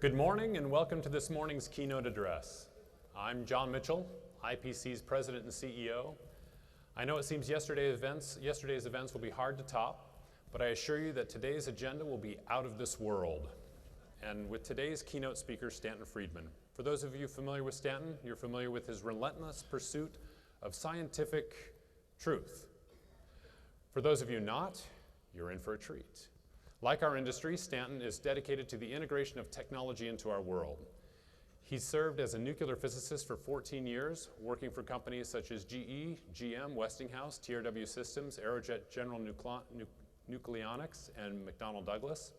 Good morning and welcome to this morning's keynote address. I'm John Mitchell, IPC's President and CEO. I know it seems yesterday's events will be hard to top, but I assure you that today's agenda will be out of this world. And with today's keynote speaker, Stanton Friedman. For those of you familiar with Stanton, you're familiar with his relentless pursuit of scientific truth. For those of you not, you're in for a treat. Like our industry, Stanton is dedicated to the integration of technology into our world. He served as a nuclear physicist for 14 years, working for companies such as GE, GM, Westinghouse, TRW Systems, Aerojet General Nucleonics, and McDonnell Douglas.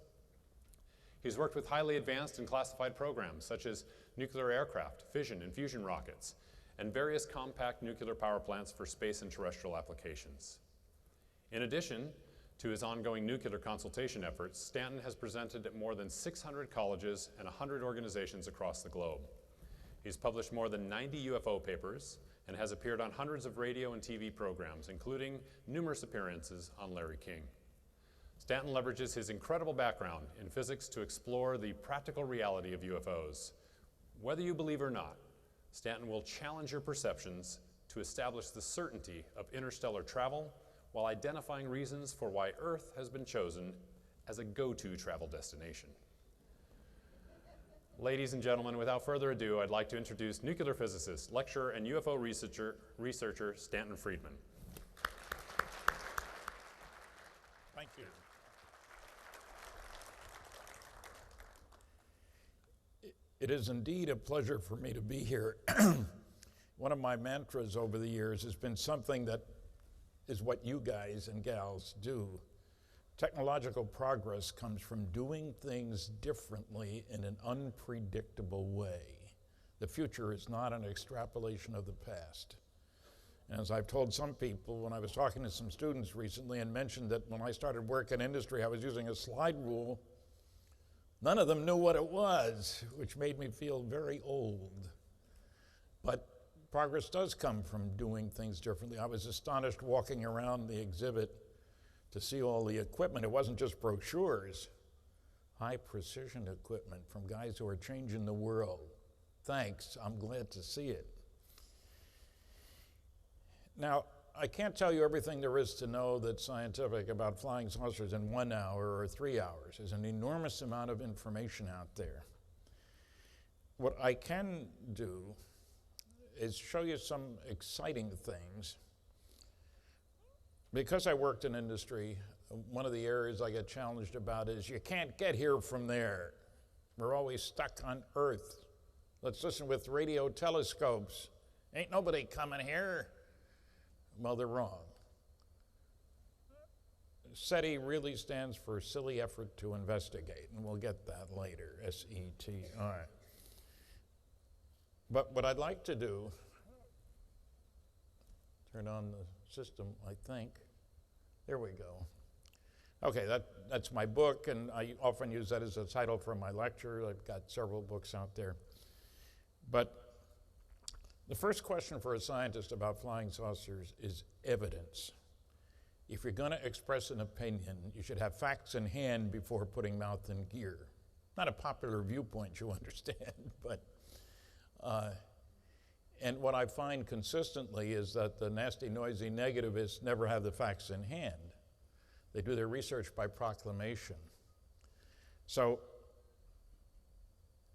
He's worked with highly advanced and classified programs such as nuclear aircraft, fission and fusion rockets, and various compact nuclear power plants for space and terrestrial applications. In addition to his ongoing nuclear consultation efforts, Stanton has presented at more than 600 colleges and 100 organizations across the globe. He's published more than 90 UFO papers and has appeared on hundreds of radio and TV programs, including numerous appearances on Larry King. Stanton leverages his incredible background in physics to explore the practical reality of UFOs. Whether you believe or not, Stanton will challenge your perceptions to establish the certainty of interstellar travel while identifying reasons for why Earth has been chosen as a go-to travel destination. Ladies and gentlemen, without further ado, I'd like to introduce nuclear physicist, lecturer, and UFO researcher Stanton Friedman. Thank you. It is indeed a pleasure for me to be here. One of my mantras over the years has been something that is what you guys and gals do. Technological progress comes from doing things differently in an unpredictable way. The future is not an extrapolation of the past. And as I've told some people, when I was talking to some students recently and mentioned that when I started work in industry, I was using a slide rule, none of them knew what it was, which made me feel very old. But progress does come from doing things differently. I was astonished walking around the exhibit to see all the equipment. It wasn't just brochures, high precision equipment from guys who are changing the world. Thanks, I'm glad to see it. Now, I can't tell you everything there is to know that's scientific about flying saucers in 1 hour or 3 hours. There's an enormous amount of information out there. What I can do is show you some exciting things. Because I worked in industry, one of the areas I get challenged about is you can't get here from there. We're always stuck on Earth. Let's listen with radio telescopes. Ain't nobody coming here. Well, they're wrong. SETI really stands for Silly Effort to Investigate, and we'll get that later, S-E-T. All right. But what I'd like to do, turn on the system, I think. There we go. Okay, that's my book, and I often use that as a title for my lecture. I've got several books out there. But the first question for a scientist about flying saucers is evidence. If you're going to express an opinion, you should have facts in hand before putting mouth in gear. Not a popular viewpoint, you understand, but and what I find consistently is that the nasty, noisy negativists never have the facts in hand. They do their research by proclamation. So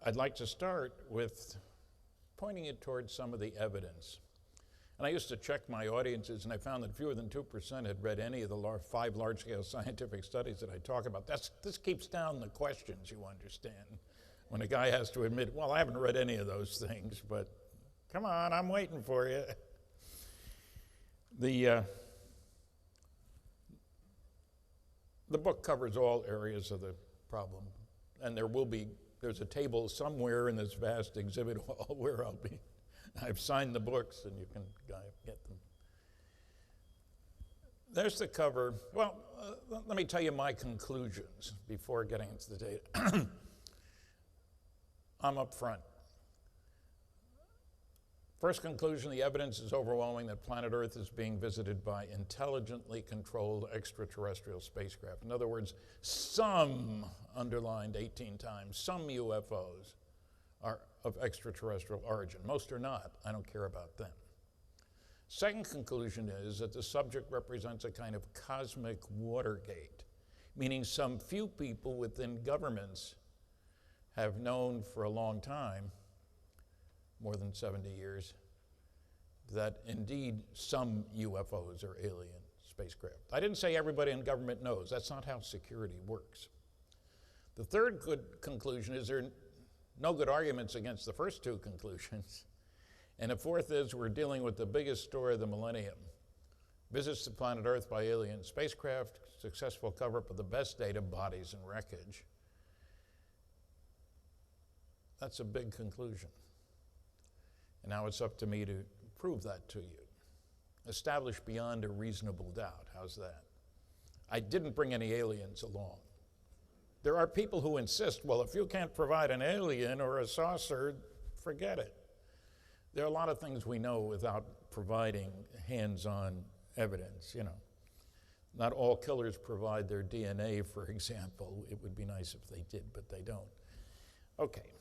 I'd like to start with pointing it towards some of the evidence. And I used to check my audiences, and I found that fewer than 2% had read any of the 5 large-scale scientific studies that I talk about. This keeps down the questions, you understand. When a guy has to admit, well, I haven't read any of those things, but come on, I'm waiting for you. The book covers all areas of the problem, and there's a table somewhere in this vast exhibit hall where I've signed the books, and you can get them. There's the cover. Well, let me tell you my conclusions before getting into the data. I'm up front. First conclusion, the evidence is overwhelming that planet Earth is being visited by intelligently controlled extraterrestrial spacecraft. In other words, some, underlined 18 times, some UFOs are of extraterrestrial origin. Most are not. I don't care about them. Second conclusion is that the subject represents a kind of cosmic Watergate, meaning some few people within governments have known for a long time, more than 70 years, that indeed some UFOs are alien spacecraft. I didn't say everybody in government knows. That's not how security works. The third good conclusion is there are no good arguments against the first two conclusions. And the fourth is we're dealing with the biggest story of the millennium. Visits to planet Earth by alien spacecraft, successful cover-up of the best data, bodies, and wreckage. That's a big conclusion. And now it's up to me to prove that to you. Establish beyond a reasonable doubt. How's that? I didn't bring any aliens along. There are people who insist, well, if you can't provide an alien or a saucer, forget it. There are a lot of things we know without providing hands-on evidence, you know. Not all killers provide their DNA, for example. It would be nice if they did, but they don't. Okay.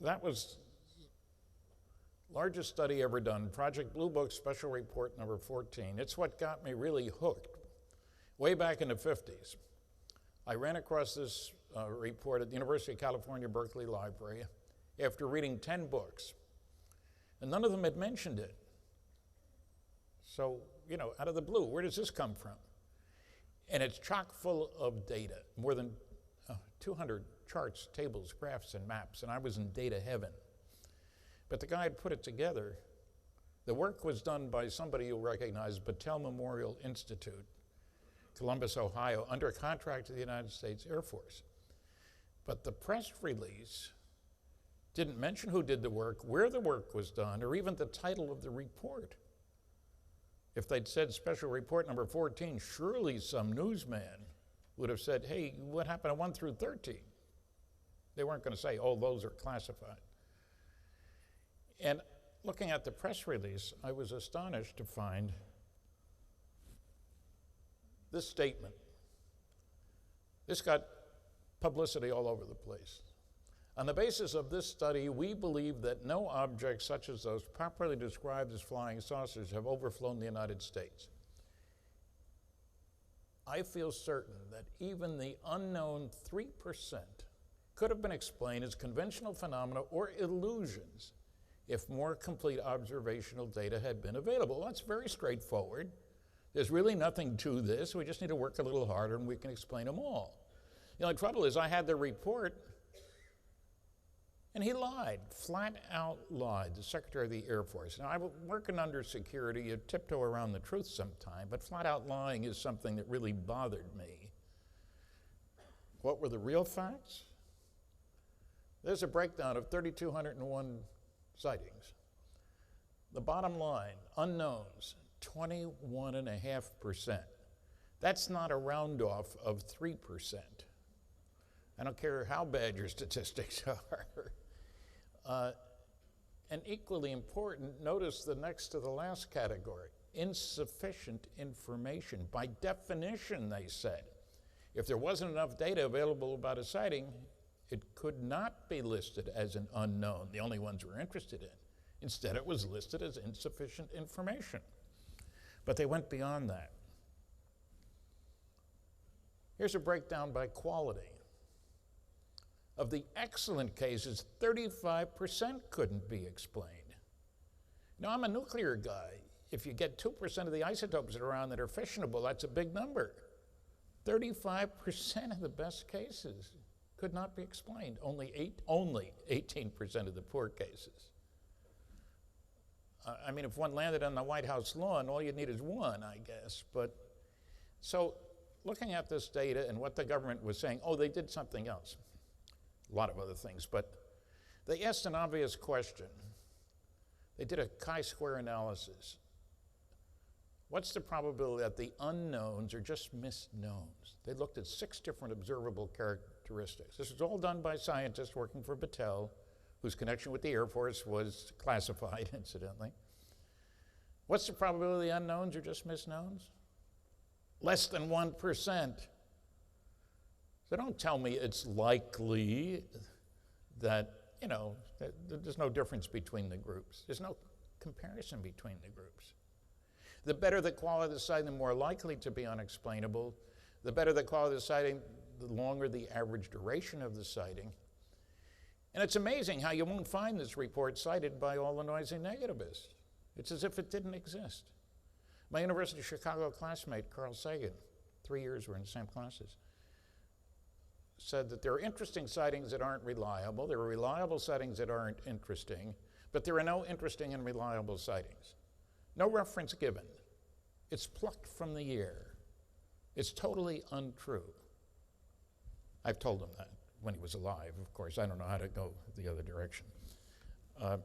That was largest study ever done, Project Blue Book Special Report number 14. It's what got me really hooked. Way back in the 50s, I ran across this report at the University of California, Berkeley Library after reading 10 books, and none of them had mentioned it. So, you know, out of the blue, where does this come from? And it's chock full of data, more than 200 charts, tables, graphs, and maps, and I was in data heaven. But the guy had put it together. The work was done by somebody you'll recognize, Battelle Memorial Institute, Columbus, Ohio, under contract to the United States Air Force. But the press release didn't mention who did the work, where the work was done, or even the title of the report. If they'd said Special Report number 14, surely some newsman would have said, hey, what happened to 1 through 13? They weren't going to say, oh, those are classified. And looking at the press release, I was astonished to find this statement. This got publicity all over the place. On the basis of this study, we believe that no objects such as those properly described as flying saucers have overflown the United States. I feel certain that even the unknown 3% could have been explained as conventional phenomena or illusions if more complete observational data had been available. That's very straightforward. There's really nothing to this. We just need to work a little harder and we can explain them all. You know, the trouble is I had the report and he lied, flat out lied, the Secretary of the Air Force. Now, I'm working under security, you tiptoe around the truth sometime, but flat out lying is something that really bothered me. What were the real facts? There's a breakdown of 3,201 sightings. The bottom line, unknowns, 21.5%. That's not a round off of 3%. I don't care how bad your statistics are. And equally important, notice the next to the last category, insufficient information. By definition, they said, if there wasn't enough data available about a sighting, it could not be listed as an unknown, the only ones we're interested in. Instead, it was listed as insufficient information. But they went beyond that. Here's a breakdown by quality. Of the excellent cases, 35% couldn't be explained. Now, I'm a nuclear guy. If you get 2% of the isotopes that are around that are fissionable, that's a big number. 35% of the best cases could not be explained. Only 18% of the poor cases. I mean, if one landed on the White House lawn, all you need is one, I guess. But so looking at this data and what the government was saying, oh, they did something else. A lot of other things, but they asked an obvious question. They did a chi-square analysis. What's the probability that the unknowns are just misknowns? They looked at 6 different observable characteristics. This was all done by scientists working for Battelle, whose connection with the Air Force was classified, incidentally. What's the probability of unknowns or just misknowns? Less than 1%. So don't tell me it's likely that, there's no difference between the groups. There's no comparison between the groups. The better the quality of the sighting, the more likely to be unexplainable. The better the quality of the sighting, the longer the average duration of the sighting. And it's amazing how you won't find this report cited by all the noisy negativists. It's as if it didn't exist. My University of Chicago classmate, Carl Sagan, 3 years we're in the same classes, said that there are interesting sightings that aren't reliable, there are reliable sightings that aren't interesting, but there are no interesting and reliable sightings. No reference given. It's plucked from the air. It's totally untrue. I've told him that when he was alive, of course. I don't know how to go the other direction. Here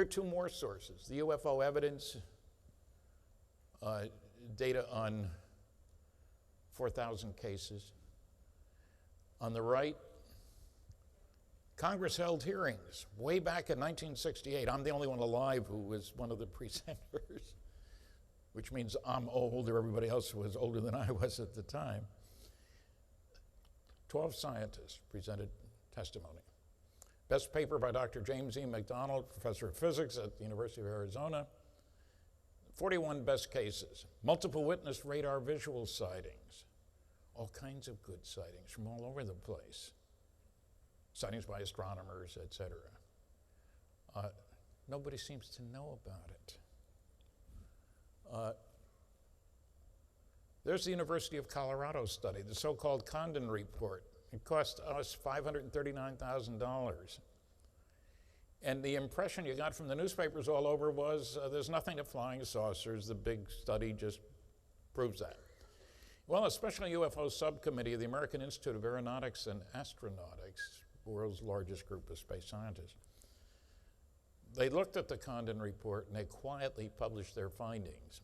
are two more sources. The UFO evidence, data on 4,000 cases. On the right, Congress held hearings way back in 1968. I'm the only one alive who was one of the presenters, which means I'm old, or everybody else was older than I was at the time. 12 scientists presented testimony. Best paper by Dr. James E. McDonald, professor of physics at the University of Arizona. 41 best cases. Multiple witness radar visual sightings. All kinds of good sightings from all over the place. Sightings by astronomers, etc. Nobody seems to know about it. There's the University of Colorado study, the so-called Condon report. It cost us $539,000. And the impression you got from the newspapers all over was there's nothing to flying saucers. The big study just proves that. Well, a special UFO subcommittee of the American Institute of Aeronautics and Astronautics, the world's largest group of space scientists, they looked at the Condon report and they quietly published their findings.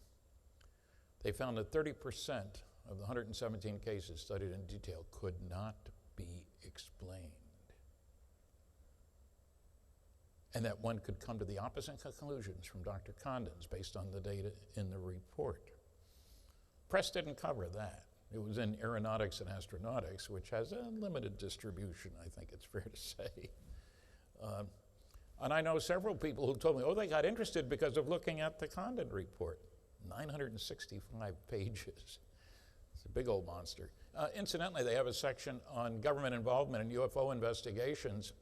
They found that 30% of the 117 cases studied in detail could not be explained. And that one could come to the opposite conclusions from Dr. Condon's based on the data in the report. Press didn't cover that. It was in Aeronautics and Astronautics, which has a limited distribution, I think it's fair to say. And I know several people who told me, they got interested because of looking at the Condon report. 965 pages. It's a big old monster. Incidentally, they have a section on government involvement in UFO investigations.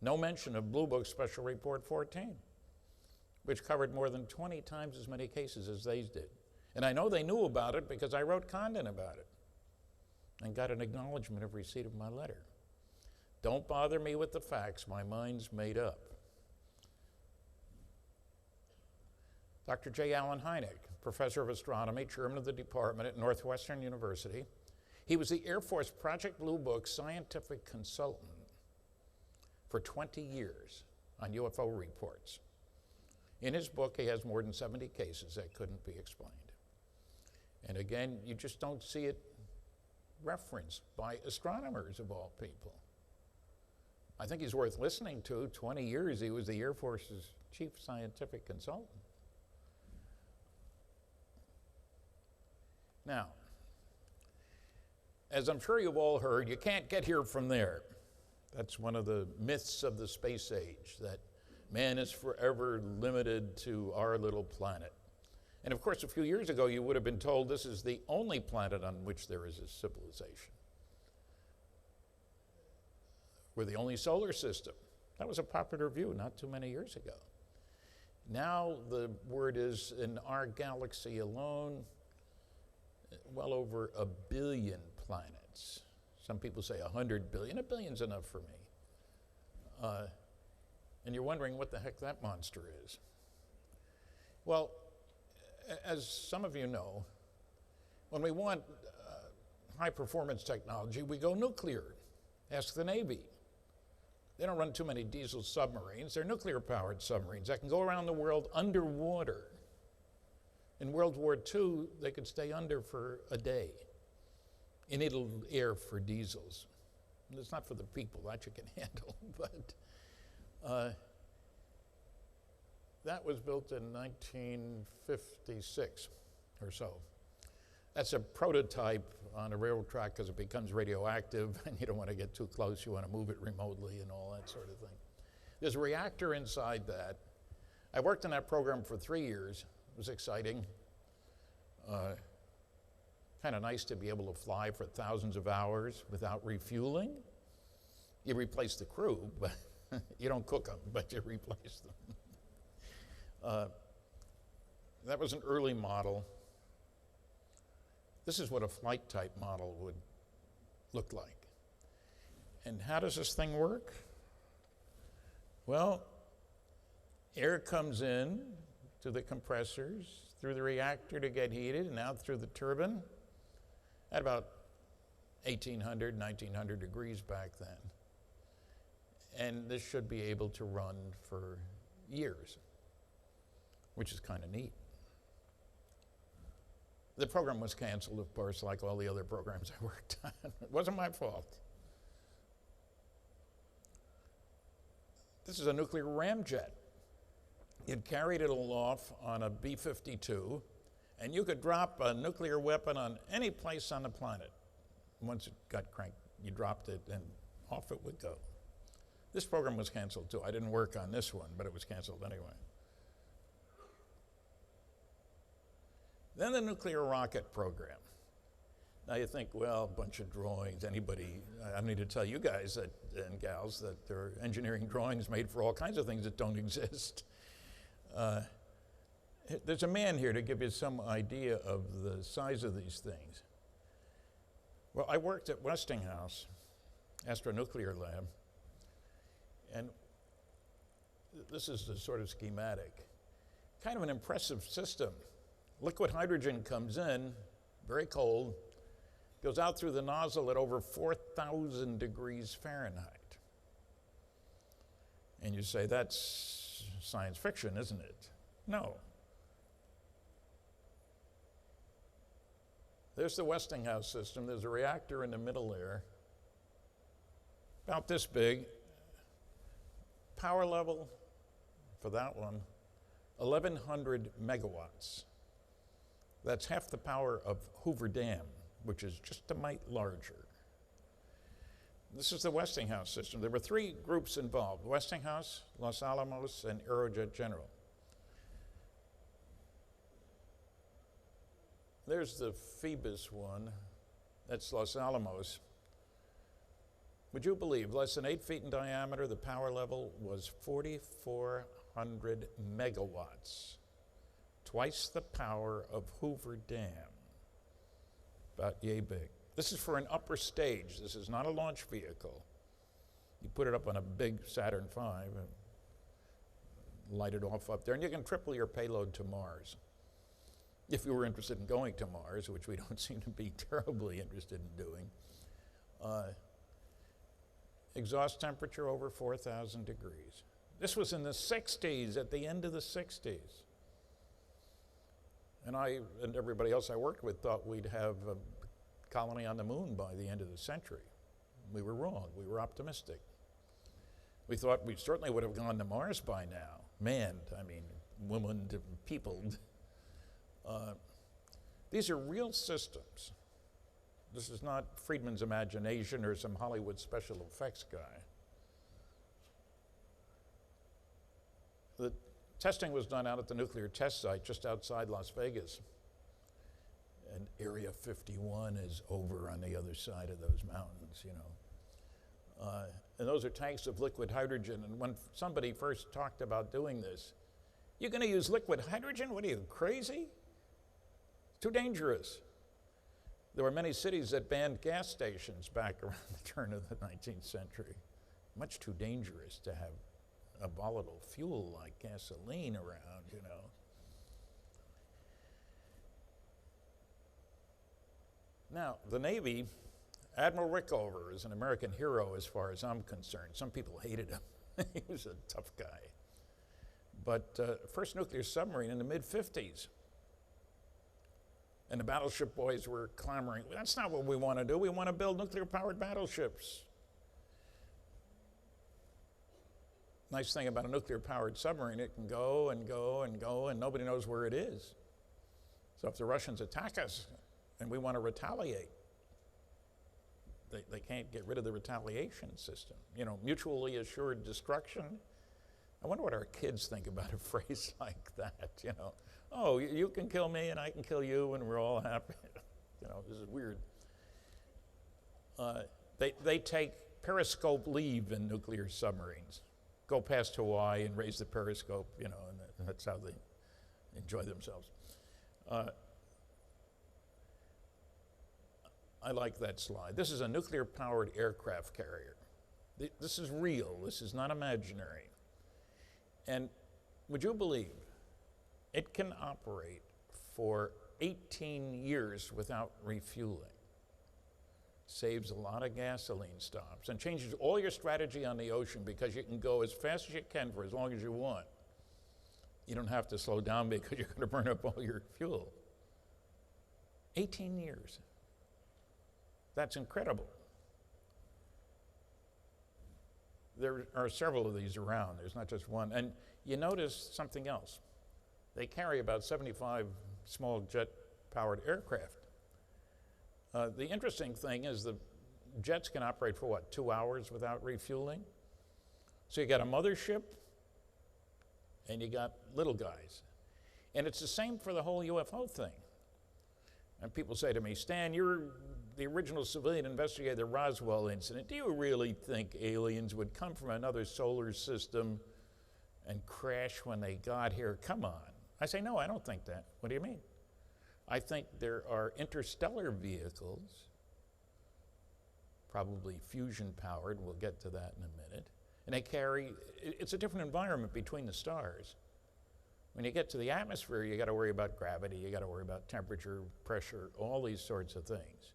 No mention of Blue Book Special Report 14, which covered more than 20 times as many cases as they did. And I know they knew about it because I wrote Condon about it and got an acknowledgement of receipt of my letter. Don't bother me with the facts. My mind's made up. Dr. J. Allen Hynek, professor of astronomy, chairman of the department at Northwestern University. He was the Air Force Project Blue Book scientific consultant for 20 years on UFO reports. In his book, he has more than 70 cases that couldn't be explained. And again, you just don't see it referenced by astronomers of all people. I think he's worth listening to. 20 years, he was the Air Force's chief scientific consultant. Now, as I'm sure you've all heard, you can't get here from there. That's one of the myths of the space age, that man is forever limited to our little planet. And of course, a few years ago, you would have been told this is the only planet on which there is a civilization. We're the only solar system. That was a popular view not too many years ago. Now the word is, in our galaxy alone, well over 1 billion planets. Some people say 100 billion. 1 billion's enough for me. And you're wondering what the heck that monster is. Well, as some of you know, when we want high-performance technology, we go nuclear. Ask the Navy. They don't run too many diesel submarines. They're nuclear-powered submarines that can go around the world underwater. In World War II, they could stay under for a day. You need a little air for diesels. It's not for the people, that you can handle, but that was built in 1956 or so. That's a prototype on a railroad track because it becomes radioactive and you don't want to get too close, you want to move it remotely and all that sort of thing. There's a reactor inside that. I worked on that program for 3 years. It was exciting. Kind of nice to be able to fly for thousands of hours without refueling. You replace the crew, but you don't cook them, but you replace them. That was an early model. This is what a flight type model would look like. And how does this thing work? Well, air comes in to the compressors, through the reactor to get heated, and out through the turbine at about 1800, 1900 degrees back then. And this should be able to run for years, which is kind of neat. The program was canceled, of course, like all the other programs I worked on. It wasn't my fault. This is a nuclear ramjet. You'd carried it aloft on a B-52, and you could drop a nuclear weapon on any place on the planet. Once it got cranked, you dropped it, and off it would go. This program was canceled, too. I didn't work on this one, but it was canceled anyway. Then the nuclear rocket program. Now you think, well, a bunch of drawings, anybody, I need to tell you guys that, and gals that there are engineering drawings made for all kinds of things that don't exist. There's a man here to give you some idea of the size of these things. Well, I worked at Westinghouse, Astronuclear Lab, and this is the sort of schematic. Kind of an impressive system. Liquid hydrogen comes in, very cold, goes out through the nozzle at over 4,000 degrees Fahrenheit. And you say, that's science fiction, isn't it? No. There's the Westinghouse system. There's a reactor in the middle there, about this big. Power level for that one, 1,100 megawatts. That's half the power of Hoover Dam, which is just a mite larger. This is the Westinghouse system. There were 3 groups involved: Westinghouse, Los Alamos, and Aerojet General. There's the Phoebus one. That's Los Alamos. Would you believe, less than 8 feet in diameter, the power level was 4,400 megawatts. Twice the power of Hoover Dam. About yay big. This is for an upper stage. This is not a launch vehicle. You put it up on a big Saturn V and light it off up there, and you can triple your payload to Mars. If you were interested in going to Mars, which we don't seem to be terribly interested in doing. Exhaust temperature over 4,000 degrees. This was in the 60s, at the end of the 60s. And I and everybody else I worked with thought we'd have a colony on the moon by the end of the century. We were wrong. We were optimistic. We thought we certainly would have gone to Mars by now. Manned, I mean, womaned, peopled. These are real systems. This is not Friedman's imagination or some Hollywood special effects guy. The testing was done out at the nuclear test site just outside Las Vegas. And Area 51 is over on the other side of those mountains, you know. And those are tanks of liquid hydrogen. And when somebody first talked about doing this, you're going to use liquid hydrogen? What are you, crazy? It's too dangerous. There were many cities that banned gas stations back around the turn of the 19th century. Much too dangerous to have a volatile fuel like gasoline around, you know. Now, the Navy, Admiral Rickover is an American hero as far as I'm concerned. Some people hated him. He was a tough guy. But first nuclear submarine in the mid-50s. And the battleship boys were clamoring, that's not what we want to do. We want to build nuclear-powered battleships. nice thing about a nuclear-powered submarine, it can go and go and go, and nobody knows where it is. So if the Russians attack us and we want to retaliate, they can't get rid of the retaliation system. You know, mutually assured destruction. I wonder what our kids think about a phrase like that, you know. Oh, you can kill me and I can kill you and we're all happy. You know, this is weird. They take periscope leave in nuclear submarines. Go past Hawaii and raise the periscope, you know, and that's how they enjoy themselves. I like that slide. This is a nuclear-powered aircraft carrier. This is real. This is not imaginary. And would you believe it can operate for 18 years without refueling? Saves a lot of gasoline stops and changes all your strategy on the ocean because you can go as fast as you can for as long as you want. You don't have to slow down because you're going to burn up all your fuel. 18 years. That's incredible. There are several of these around. There's not just one. And you notice something else. They carry about 75 small jet-powered aircraft. The interesting thing is the jets can operate for, 2 hours without refueling? So you got a mothership, and you got little guys. And it's the same for the whole UFO thing. And people say to me, Stan, you're the original civilian investigator of the Roswell incident. Do you really think aliens would come from another solar system and crash when they got here? Come on. I say, no, I don't think that. What do you mean? I think there are interstellar vehicles, probably fusion-powered. We'll get to that in a minute. And they carry, it's a different environment between the stars. When you get to the atmosphere, you got to worry about gravity, you got to worry about temperature, pressure, all these sorts of things.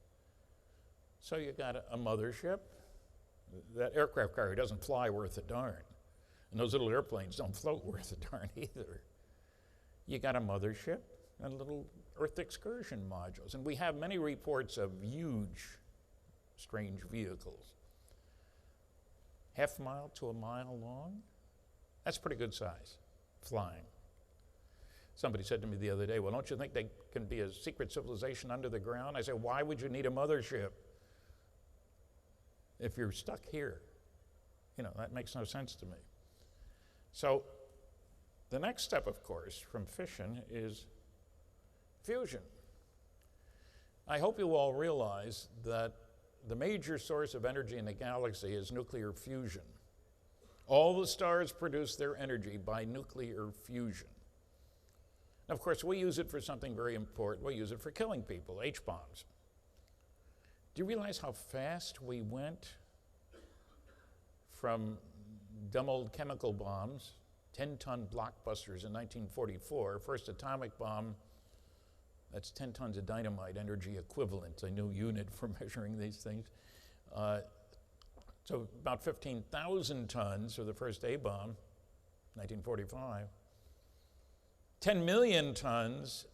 So you got a mothership. That aircraft carrier doesn't fly worth a darn. And those little airplanes don't float worth a darn either. You got a mothership and little Earth excursion modules. And we have many reports of huge, strange vehicles. Half a mile to a mile long? That's pretty good size, flying. Somebody said to me the other day, well, don't you think they can be a secret civilization under the ground? I said, why would you need a mothership if you're stuck here? You know, that makes no sense to me. So the next step, of course, from fission is fusion. I hope you all realize that the major source of energy in the galaxy is nuclear fusion. All the stars produce their energy by nuclear fusion. And of course, we use it for something very important. We use it for killing people, H-bombs. Do you realize how fast we went from dumb old chemical bombs, 10-ton blockbusters in 1944, first atomic bomb, that's 10 tons of dynamite energy equivalent, a new unit for measuring these things. So about 15,000 tons for the first A-bomb, 1945. 10 million tons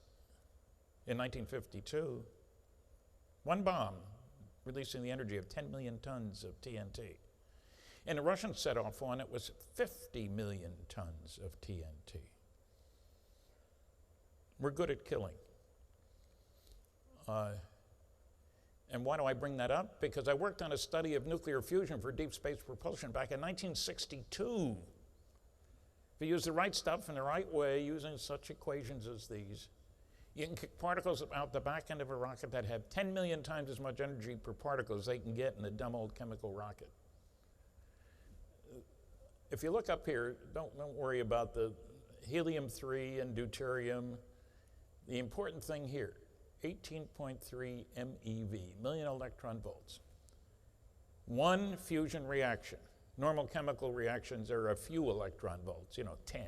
in 1952. One bomb releasing the energy of 10 million tons of TNT. And the Russians set off one, it was 50 million tons of TNT. We're good at killing. And why do I bring that up? Because I worked on a study of nuclear fusion for deep space propulsion back in 1962. If you use the right stuff in the right way, using such equations as these, you can kick particles out the back end of a rocket that have 10 million times as much energy per particle as they can get in a dumb old chemical rocket. If you look up here, don't worry about the helium-3 and deuterium. The important thing here, 18.3 MeV, million electron volts. One fusion reaction. Normal chemical reactions are a few electron volts, 10.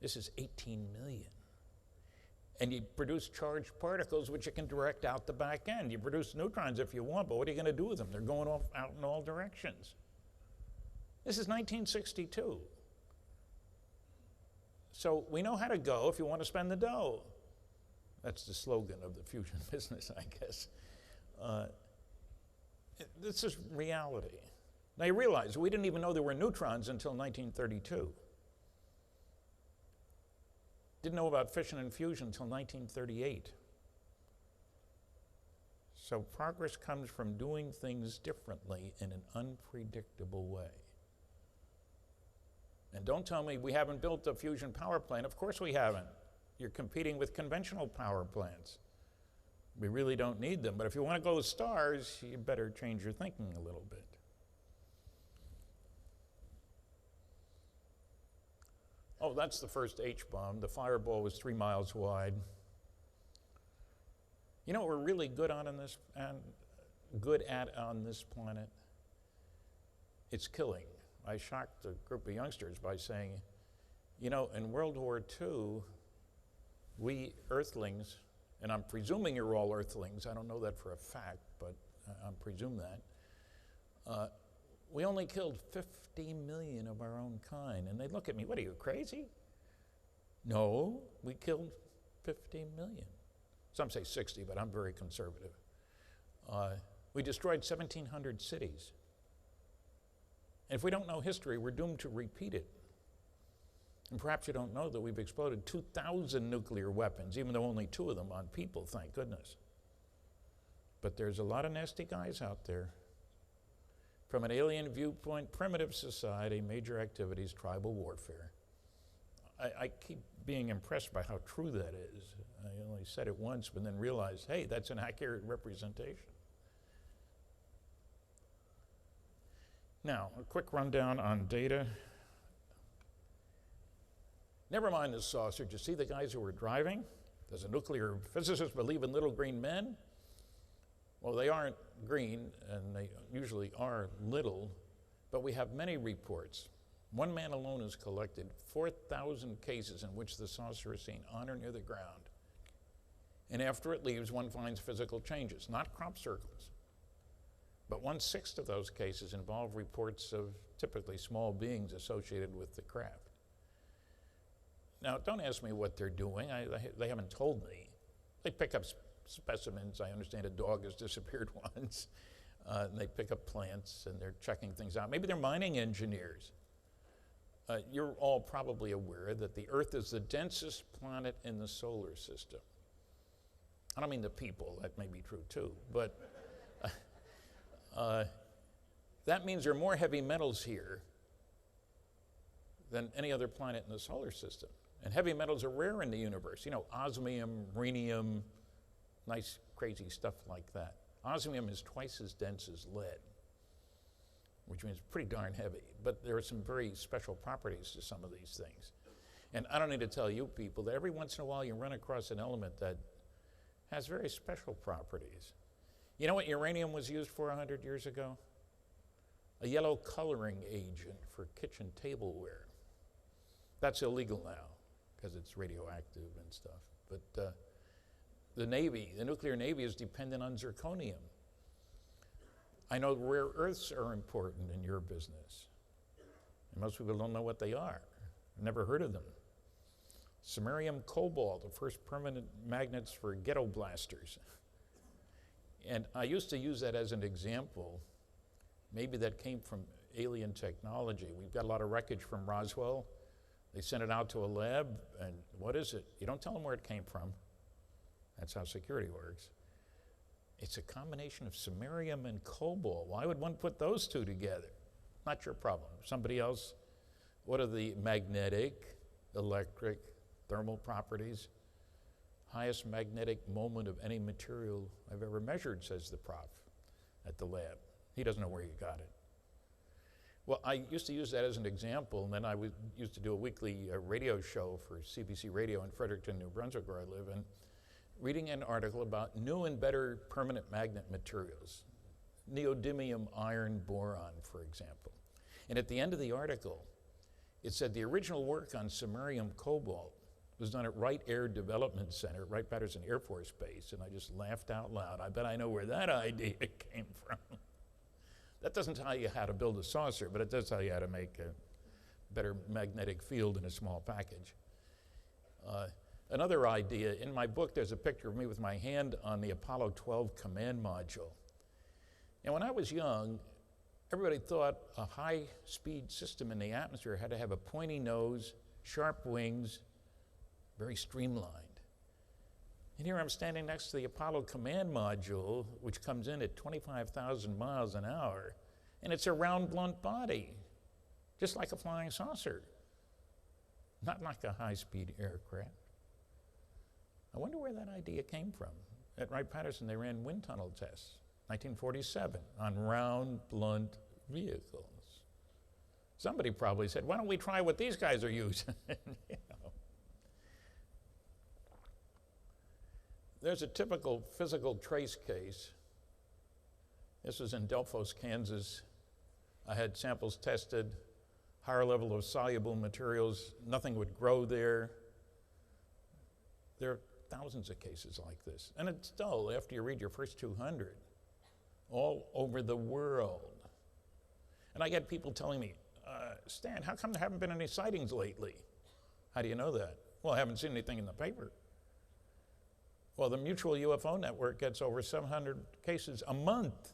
This is 18 million. And you produce charged particles which you can direct out the back end. You produce neutrons if you want, but what are you going to do with them? They're going off out in all directions. This is 1962. So we know how to go if you want to spend the dough. That's the slogan of the fusion business, I guess. This is reality. Now you realize we didn't even know there were neutrons until 1932. Didn't know about fission and fusion until 1938. So progress comes from doing things differently in an unpredictable way. And don't tell me we haven't built a fusion power plant. Of course we haven't. You're competing with conventional power plants. We really don't need them. But if you want to go to stars, you better change your thinking a little bit. Oh, that's the first H-bomb. The fireball was 3 miles wide. You know what we're really good at on this planet? It's killing. I shocked a group of youngsters by saying, you know, in World War II, we Earthlings, and I'm presuming you're all Earthlings, I don't know that for a fact, but I presume that, we only killed 50 million of our own kind. And they look at me, what are you, crazy? No, we killed 50 million. Some say 60, but I'm very conservative. We destroyed 1,700 cities. And if we don't know history, we're doomed to repeat it. And perhaps you don't know that we've exploded 2,000 nuclear weapons, even though only 2 of them on people, thank goodness. But there's a lot of nasty guys out there. From an alien viewpoint, primitive society, major activities, tribal warfare. I keep being impressed by how true that is. I only said it once, but then realized, hey, that's an accurate representation. Now, a quick rundown on data. Never mind the saucer. Did you see the guys who were driving? Does a nuclear physicist believe in little green men? Well, they aren't green, and they usually are little, but we have many reports. One man alone has collected 4,000 cases in which the saucer is seen on or near the ground. And after it leaves, one finds physical changes, not crop circles. But 1/6 of those cases involve reports of typically small beings associated with the craft. Now, don't ask me what they're doing. They haven't told me. They pick up specimens. I understand a dog has disappeared once. And they pick up plants, and they're checking things out. Maybe they're mining engineers. You're all probably aware that the Earth is the densest planet in the solar system. I don't mean the people. That may be true, too. But that means there are more heavy metals here than any other planet in the solar system. And heavy metals are rare in the universe. You know, osmium, rhenium, nice, crazy stuff like that. Osmium is twice as dense as lead, which means pretty darn heavy. But there are some very special properties to some of these things. And I don't need to tell you people that every once in a while you run across an element that has very special properties. You know what uranium was used for 100 years ago? A yellow coloring agent for kitchen tableware. That's illegal now because it's radioactive and stuff. But the Navy, the nuclear Navy, is dependent on zirconium. I know rare earths are important in your business. And most people don't know what they are. I've never heard of them. Samarium cobalt, the first permanent magnets for ghetto blasters. And I used to use that as an example. Maybe that came from alien technology. We've got a lot of wreckage from Roswell. They sent it out to a lab, and what is it? You don't tell them where it came from. That's how security works. It's a combination of samarium and cobalt. Why would one put those two together? Not your problem. Somebody else, what are the magnetic, electric, thermal properties? Highest magnetic moment of any material I've ever measured, says the prof at the lab. He doesn't know where you got it. Well, I used to use that as an example, and then I used to do a weekly radio show for CBC Radio in Fredericton, New Brunswick, where I live, and reading an article about new and better permanent magnet materials, neodymium iron boron, for example. And at the end of the article, it said the original work on samarium cobalt was done at Wright Air Development Center, Wright-Patterson Air Force Base, and I just laughed out loud. I bet I know where that idea came from. That doesn't tell you how to build a saucer, but it does tell you how to make a better magnetic field in a small package. Another idea, in my book there's a picture of me with my hand on the Apollo 12 command module. And when I was young, everybody thought a high-speed system in the atmosphere had to have a pointy nose, sharp wings, very streamlined. And here I'm standing next to the Apollo command module, which comes in at 25,000 miles an hour, and it's a round, blunt body, just like a flying saucer, not like a high-speed aircraft. I wonder where that idea came from. At Wright-Patterson, they ran wind tunnel tests, 1947, on round, blunt vehicles. Somebody probably said, why don't we try what these guys are using? You know. There's a typical physical trace case. This was in Delphos, Kansas. I had samples tested, higher level of soluble materials, nothing would grow there. There are thousands of cases like this. And it's still, after you read your first 200, all over the world. And I get people telling me, Stan, how come there haven't been any sightings lately? How do you know that? Well, I haven't seen anything in the paper. Well, the Mutual UFO Network gets over 700 cases a month.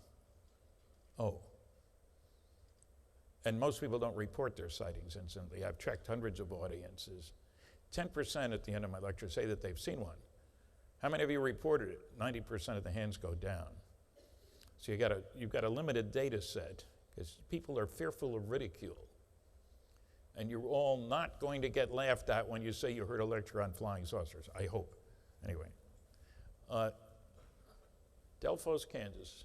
Oh. And most people don't report their sightings instantly. I've checked hundreds of audiences. 10% at the end of my lecture say that they've seen one. How many of you reported it? 90% of the hands go down. So you've got a limited data set because people are fearful of ridicule. And you're all not going to get laughed at when you say you heard a lecture on flying saucers, I hope. Anyway. Delphos, Kansas.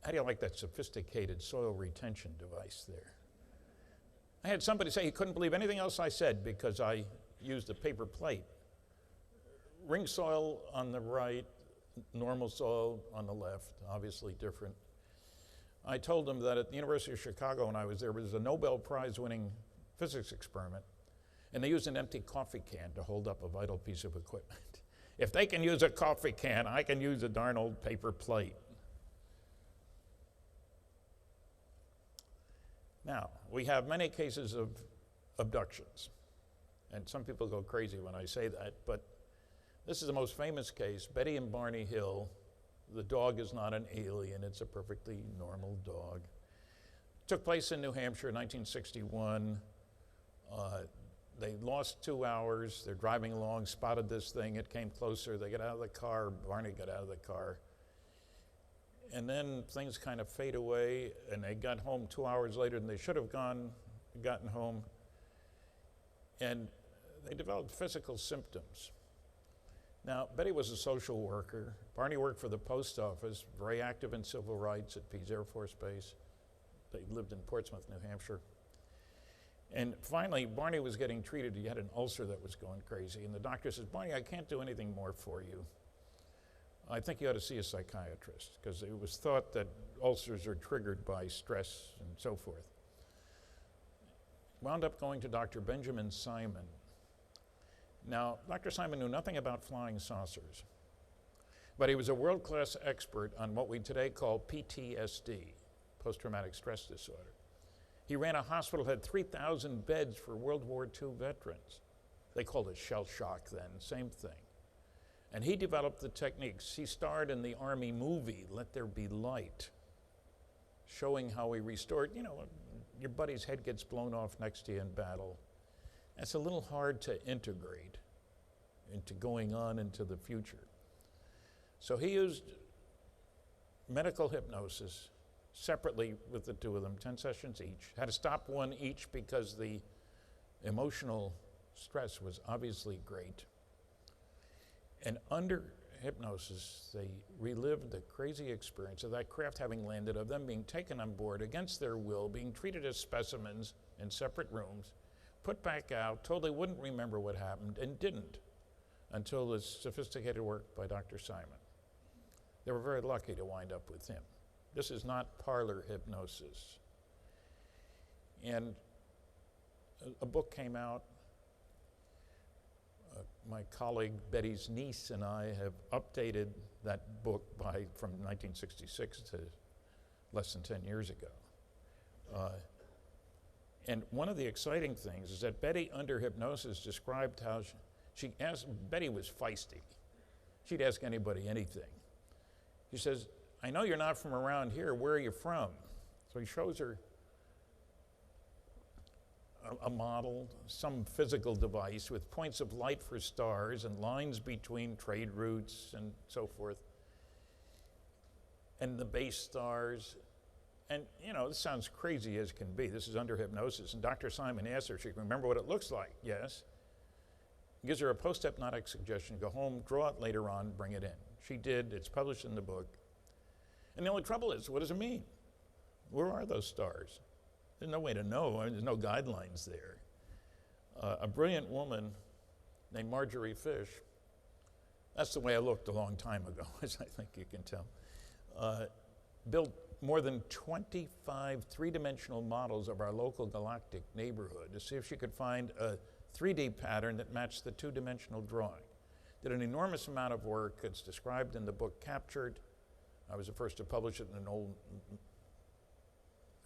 How do you like that sophisticated soil retention device there? I had somebody say he couldn't believe anything else I said because I used a paper plate. Ring soil on the right, normal soil on the left, obviously different. I told him that at the University of Chicago when I was there was a Nobel Prize winning physics experiment, and they used an empty coffee can to hold up a vital piece of equipment. If they can use a coffee can, I can use a darn old paper plate. Now, we have many cases of abductions, and some people go crazy when I say that, but this is the most famous case, Betty and Barney Hill. The dog is not an alien, it's a perfectly normal dog. Took place in New Hampshire in 1961. They lost 2 hours, they're driving along, spotted this thing, it came closer, they get out of the car, Barney got out of the car. And then things kind of fade away, and they got home 2 hours later than they should have gotten home. And they developed physical symptoms. Now, Betty was a social worker. Barney worked for the post office, very active in civil rights at Pease Air Force Base. They lived in Portsmouth, New Hampshire. And finally, Barney was getting treated. He had an ulcer that was going crazy. And the doctor says, Barney, I can't do anything more for you. I think you ought to see a psychiatrist, because it was thought that ulcers are triggered by stress and so forth. Wound up going to Dr. Benjamin Simon. Now, Dr. Simon knew nothing about flying saucers, but he was a world-class expert on what we today call PTSD, post-traumatic stress disorder. He ran a hospital, had 3,000 beds for World War II veterans. They called it shell shock then, same thing. And he developed the techniques. He starred in the Army movie, Let There Be Light, showing how he restored, you know, your buddy's head gets blown off next to you in battle. It's a little hard to integrate into going on into the future. So he used medical hypnosis separately with the two of them, 10 sessions each. Had to stop one each because the emotional stress was obviously great. And under hypnosis, they relived the crazy experience of that craft having landed, of them being taken on board against their will, being treated as specimens in separate rooms, put back out, told they wouldn't remember what happened, and didn't until this sophisticated work by Dr. Simon. They were very lucky to wind up with him. This is not parlor hypnosis. And a book came out. My colleague Betty's niece and I have updated that book from 1966 to less than 10 years ago. And one of the exciting things is that Betty, under hypnosis, described how Betty was feisty. She'd ask anybody anything. She says, I know you're not from around here. Where are you from? So he shows her a model, some physical device with points of light for stars and lines between trade routes and so forth, and the base stars. And, you know, this sounds crazy as can be. This is under hypnosis. And Dr. Simon asks her if she can remember what it looks like. Yes. Gives her a post-hypnotic suggestion. Go home, draw it later on, bring it in. She did. It's published in the book. And the only trouble is, what does it mean? Where are those stars? There's no way to know. I mean, there's no guidelines there. A brilliant woman named Marjorie Fish, that's the way I looked a long time ago, as I think you can tell, built more than 25 three-dimensional models of our local galactic neighborhood to see if she could find a 3D pattern that matched the two-dimensional drawing. Did an enormous amount of work. It's described in the book Captured. I was the first to publish it in an old,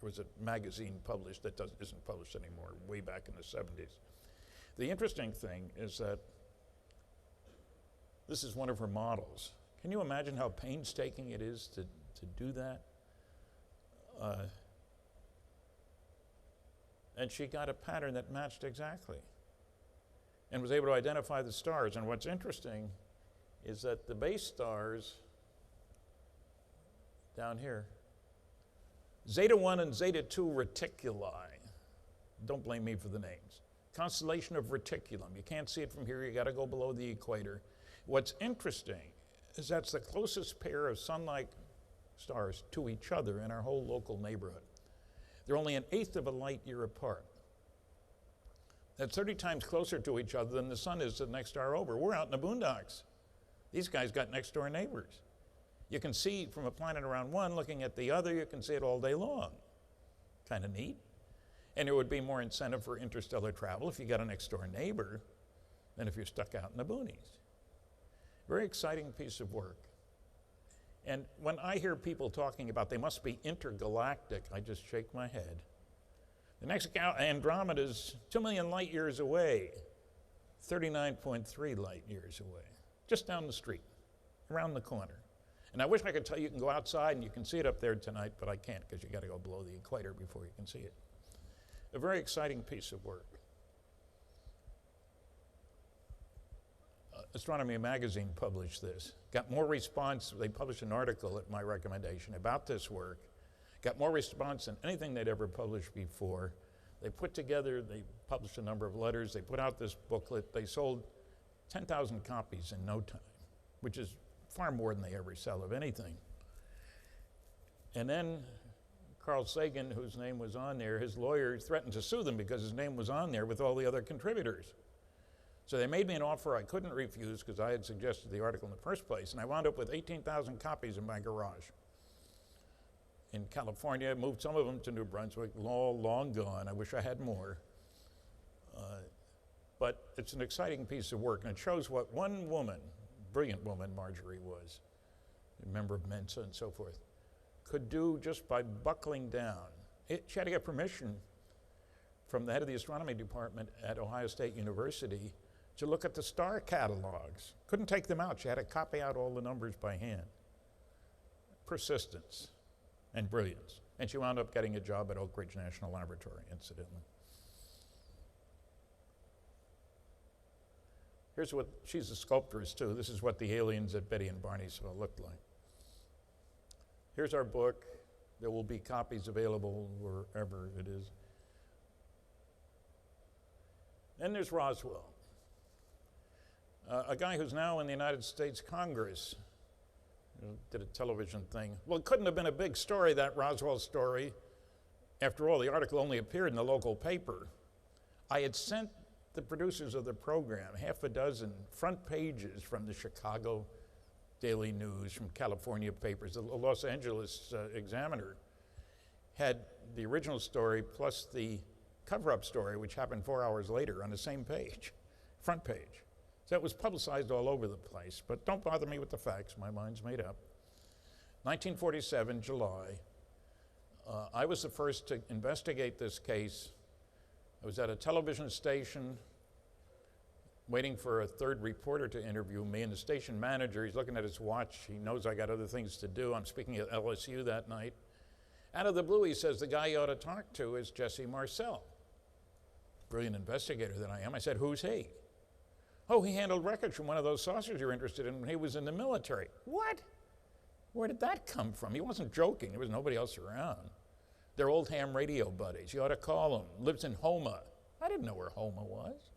there was a magazine published that isn't published anymore, way back in the 70s. The interesting thing is that this is one of her models. Can you imagine how painstaking it is to do that? And she got a pattern that matched exactly and was able to identify the stars. And what's interesting is that the base stars down here, Zeta 1 and Zeta 2 reticuli, don't blame me for the names, constellation of reticulum. You can't see it from here, you gotta go below the equator. What's interesting is that's the closest pair of sun-like stars to each other in our whole local neighborhood. They're only an eighth of a light year apart. That's 30 times closer to each other than the sun is to the next star over. We're out in the boondocks. These guys got next door neighbors. You can see from a planet around one, looking at the other, you can see it all day long. Kind of neat. And there would be more incentive for interstellar travel if you got a next door neighbor than if you're stuck out in the boonies. Very exciting piece of work. And when I hear people talking about they must be intergalactic, I just shake my head. The next Andromeda is 2 million light years away, 39.3 light years away, just down the street, around the corner. And I wish I could tell you you can go outside and you can see it up there tonight, but I can't because you got to go below the equator before you can see it. A very exciting piece of work. Astronomy Magazine published this. Got more response. They published an article at my recommendation about this work. Got more response than anything they'd ever published before. They published a number of letters. They put out this booklet. They sold 10,000 copies in no time, which is far more than they ever sell of anything. And then Carl Sagan, whose name was on there, his lawyer threatened to sue them because his name was on there with all the other contributors. So they made me an offer I couldn't refuse because I had suggested the article in the first place, and I wound up with 18,000 copies in my garage. In California, I moved some of them to New Brunswick, long gone. I wish I had more. But it's an exciting piece of work, and it shows what one woman, brilliant woman Marjorie was, a member of Mensa and so forth, could do just by buckling down. She had to get permission from the head of the astronomy department at Ohio State University to look at the star catalogs. Couldn't take them out. She had to copy out all the numbers by hand. Persistence and brilliance. And she wound up getting a job at Oak Ridge National Laboratory, incidentally. Here's what, she's a sculptress too. This is what the aliens at Betty and Barney saw looked like. Here's our book. There will be copies available wherever it is. Then there's Roswell. A guy who's now in the United States Congress did a television thing. Well, it couldn't have been a big story, that Roswell story. After all, the article only appeared in the local paper. I had sent the producers of the program half a dozen front pages from the Chicago Daily News, from California papers. The Los Angeles Examiner had the original story plus the cover-up story, which happened 4 hours later on the same page, front page. So it was publicized all over the place, but don't bother me with the facts, my mind's made up. 1947, July, I was the first to investigate this case. I was at a television station waiting for a third reporter to interview me, and the station manager, he's looking at his watch. He knows I got other things to do. I'm speaking at LSU that night. Out of the blue, he says, the guy you ought to talk to is Jesse Marcel. Brilliant investigator that I am. I said, who's he? Oh, he handled records from one of those saucers you're interested in when he was in the military. What? Where did that come from? He wasn't joking. There was nobody else around. They're old ham radio buddies. You ought to call him. Lives in Homa. I didn't know where Homa was.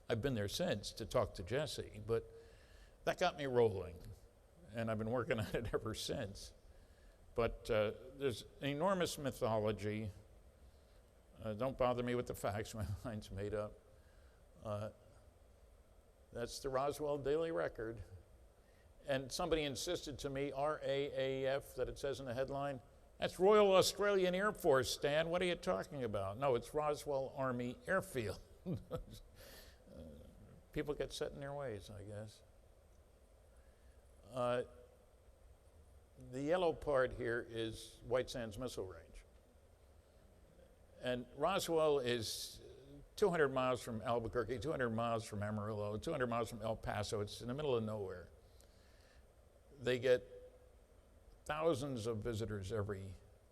I've been there since to talk to Jesse, but that got me rolling, and I've been working on it ever since. But there's an enormous mythology. Don't bother me with the facts. My mind's made up. That's the Roswell Daily Record. And somebody insisted to me, RAAF, that it says in the headline. That's Royal Australian Air Force, Stan. What are you talking about? No, it's Roswell Army Airfield. People get set in their ways, I guess. The yellow part here is White Sands Missile Range. And Roswell is 200 miles from Albuquerque, 200 miles from Amarillo, 200 miles from El Paso. It's in the middle of nowhere. They get thousands of visitors every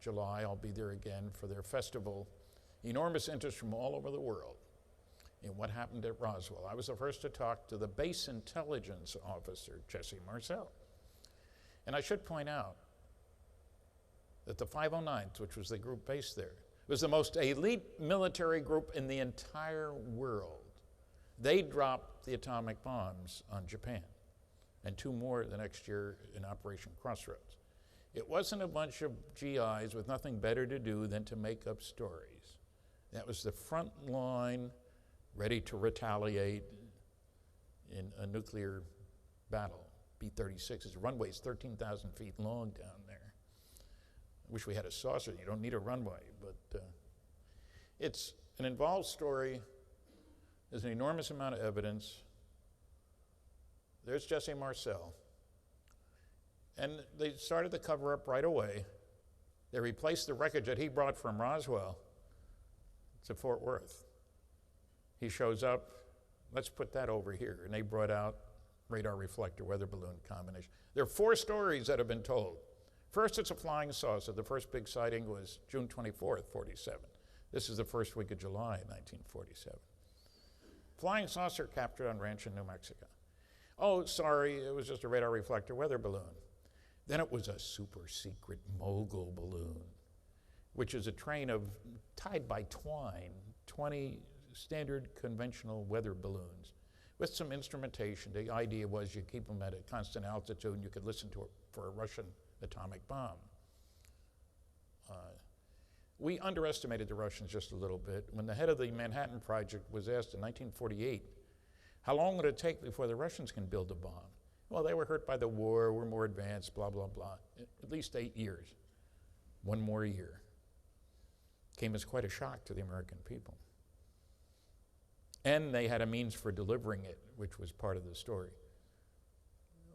July. I'll be there again for their festival. Enormous interest from all over the world in what happened at Roswell. I was the first to talk to the base intelligence officer, Jesse Marcel. And I should point out that the 509th, which was the group based there, was the most elite military group in the entire world. They dropped the atomic bombs on Japan, and 2 more the next year in Operation Crossroads. It wasn't a bunch of GIs with nothing better to do than to make up stories. That was the front line, ready to retaliate in a nuclear battle. B-36, the runway's 13,000 feet long down there. I wish we had a saucer. You don't need a runway, but it's an involved story. There's an enormous amount of evidence. There's Jesse Marcel. And they started the cover-up right away. They replaced the wreckage that he brought from Roswell to Fort Worth. He shows up, let's put that over here. And they brought out radar reflector weather balloon combination. There are 4 stories that have been told. First, it's a flying saucer. The first big sighting was June 24th, 47. This is the first week of July, 1947. Flying saucer captured on ranch in New Mexico. Oh, sorry, it was just a radar reflector weather balloon. Then it was a super secret mogul balloon, which is a train of, tied by twine, 20 standard conventional weather balloons with some instrumentation. The idea was you keep them at a constant altitude and you could listen to it for a Russian atomic bomb. We underestimated the Russians just a little bit. When the head of the Manhattan Project was asked in 1948, how long would it take before the Russians can build a bomb? Well, they were hurt by the war, were more advanced, blah, blah, blah. At least 8 years. 1 more year. Came as quite a shock to the American people. And they had a means for delivering it, which was part of the story.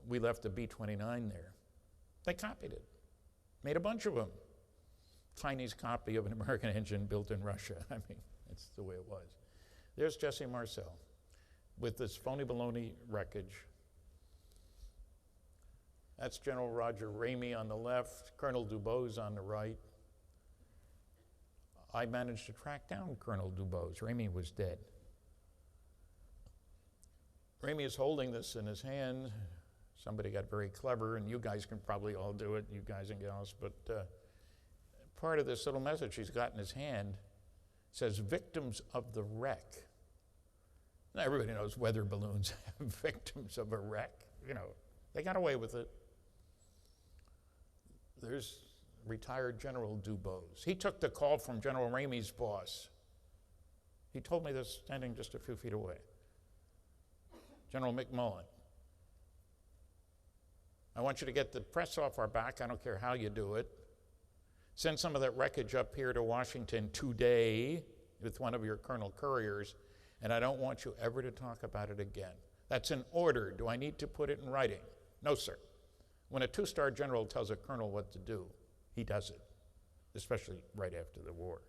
We left a B-29 there. They copied it, made a bunch of them. Chinese copy of an American engine built in Russia. I mean, that's the way it was. There's Jesse Marcel with this phony baloney wreckage. That's General Roger Ramey on the left, Colonel Dubose on the right. I managed to track down Colonel Dubose. Ramey was dead. Ramey is holding this in his hand. Somebody got very clever, and you guys can probably all do it, you guys and gals, but part of this little message he's got in his hand says, victims of the wreck. Now, everybody knows weather balloons have victims of a wreck. You know, they got away with it. There's retired General Dubose. He took the call from General Ramey's boss. He told me this standing just a few feet away. General McMullen. I want you to get the press off our back. I don't care how you do it. Send some of that wreckage up here to Washington today with one of your Colonel Couriers, and I don't want you ever to talk about it again. That's an order. Do I need to put it in writing? No, sir. When a 2-star general tells a colonel what to do, he does it, especially right after the war.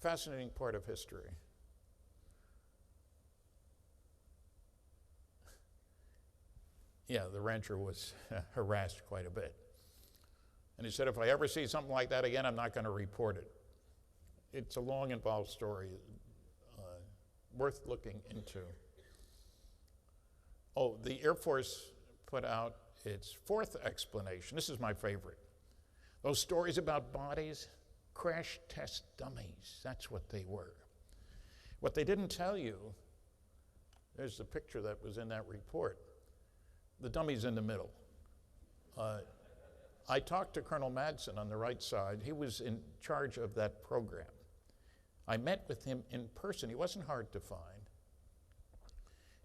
Fascinating part of history. Yeah, the rancher was harassed quite a bit. And he said, if I ever see something like that again, I'm not going to report it. It's a long, involved story, worth looking into. Oh, the Air Force put out its fourth explanation. This is my favorite. Those stories about bodies, crash test dummies, that's what they were. What they didn't tell you, there's the picture that was in that report. The dummy's in the middle. I talked to Colonel Madsen on the right side. He was in charge of that program. I met with him in person. He wasn't hard to find.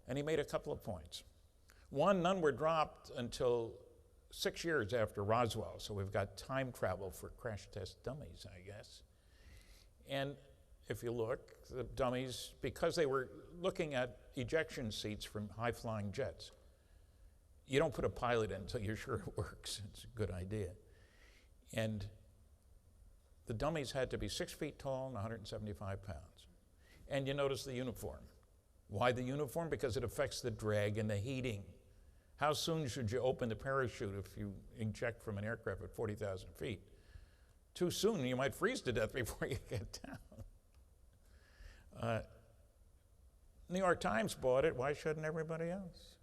And he made a couple of points. One, none were dropped until 6 years after Roswell, so we've got time travel for crash test dummies, I guess. And if you look, the dummies, because they were looking at ejection seats from high-flying jets, you don't put a pilot in until you're sure it works. It's a good idea. And the dummies had to be 6 feet tall and 175 pounds. And you notice the uniform. Why the uniform? Because it affects the drag and the heating. How soon should you open the parachute if you eject from an aircraft at 40,000 feet? Too soon, you might freeze to death before you get down. New York Times bought it. Why shouldn't everybody else?